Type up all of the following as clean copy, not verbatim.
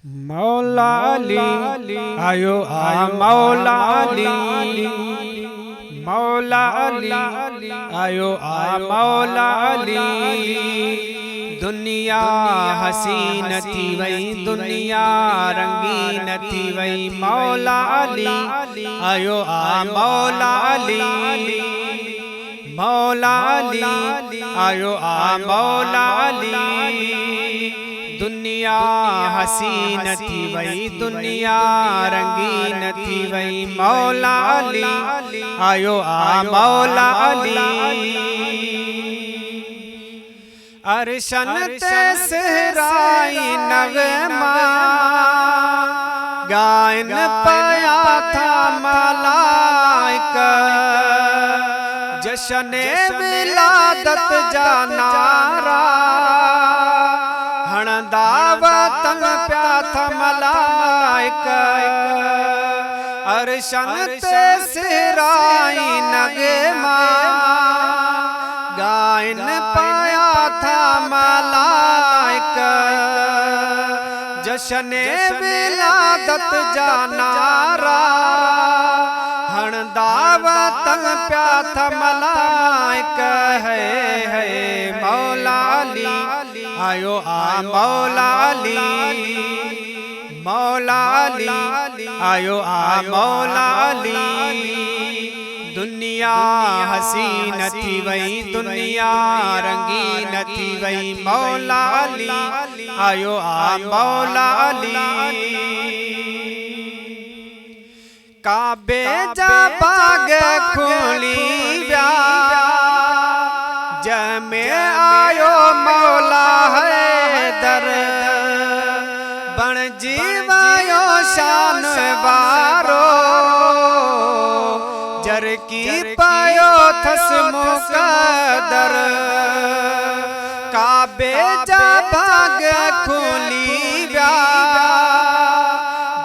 मौला अली आयो आ मौला अली, मौला अली आयो आ मौला अली। दुनिया हसीन थी वई, दुनिया रंगीन थी वई, मौला अली आयो आ मौला अली, मौला अली आयो आ मौला अली। दुनिया हसीन थी वई, दुनिया रंगीन थी वई, मौला अली आयो आ मौला अली। अरशन ते सहराई नगमा गायन पाया था मलाइका, जश्न विलादत जा नारा दावतन प्या था मलाइका। अरशन ते सिराई नगमा गायन पाया था मलाइका, जश्न विलादत जा नारा हण दावतन प्या था मलाइका। है मौला अली आयो आ मौला अली, मौला अली आयो आ मौला अली। दुनिया हसीन थी वई, दुनिया रंगीन थी वई, मौला अली आयो आ मौला अली। काबे जा बाग खोली व्या जमे आयो मौला है दर, बण जीवायो शान वारो जर की पायो थस मुकदर। काबे जा बाग खोली व्या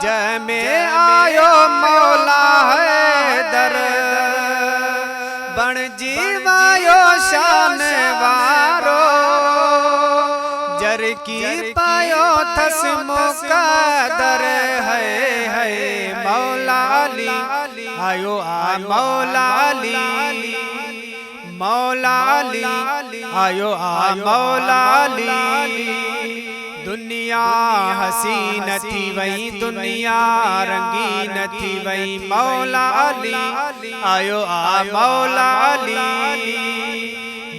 जमे आयो मौला है दर, बण जीवायो शान वारो जर की पायो थस मुकदर। है मौला अली आयो आ मौला अली, मौला अली आयो आ मौला अली। दुनिया हसीन थी वई, दुनिया रंगीन थी वई, मौला अली आयो आ मौला अली,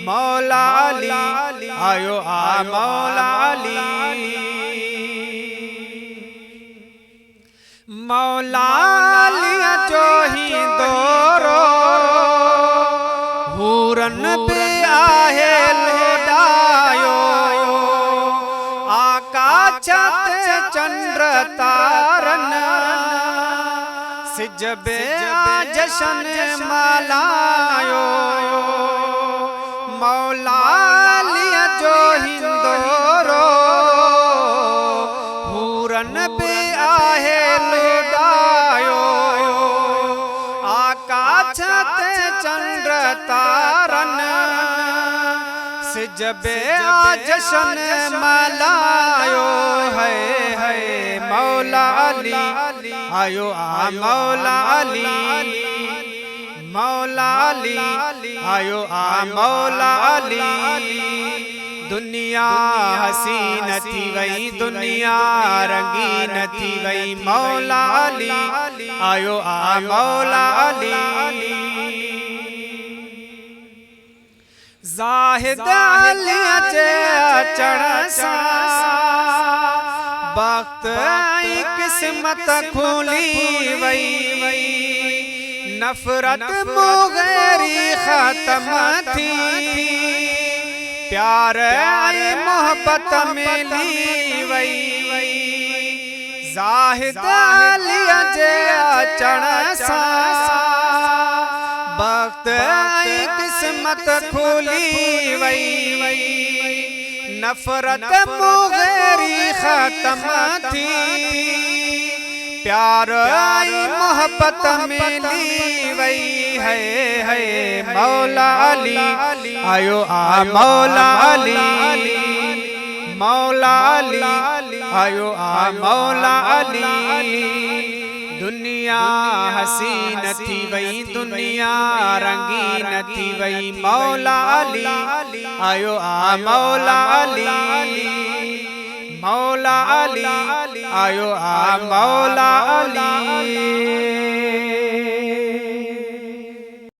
मौला अली आयो आ मौला अली। मौला अली जो ही दोरो हूरन पे आहे लोडायो, आकाश चंद्र तारन सिजबे जश्न मलायो। मौला अली जो हिंदोरो हूरन पे आहे लोडायो, आकाश चंद्र तारन सिजबे जश्न मलायो। है मौला अली आयो आ मौला अली, मौला अली आयो आ मौला अली। दुनिया हसीन थी वई, दुनिया रंगीन थी वई, मौला अली आयो आ मौला अली। ज़ाहिद अली जे अचण सां वक्त आई किस्मत खुली वई, नफरत मुगैरी खत्म थी, प्यार आई मोहब्बत मिली वई। ज़ाहिद अली जे अचण सां वक्त आई किस्मत खुली वई, नफरत मुगैरी खत्म थी, प्यार आई मोहब्बत मिली वई। है मौला अली आयो आ मौला अली, मौला अली आयो आ मौला अली। दुनिया हसीन थी वई दुनिया रंगीन थी वई मौला अली आयो आ मौला अली। मौला अली आयो आ मौला अली।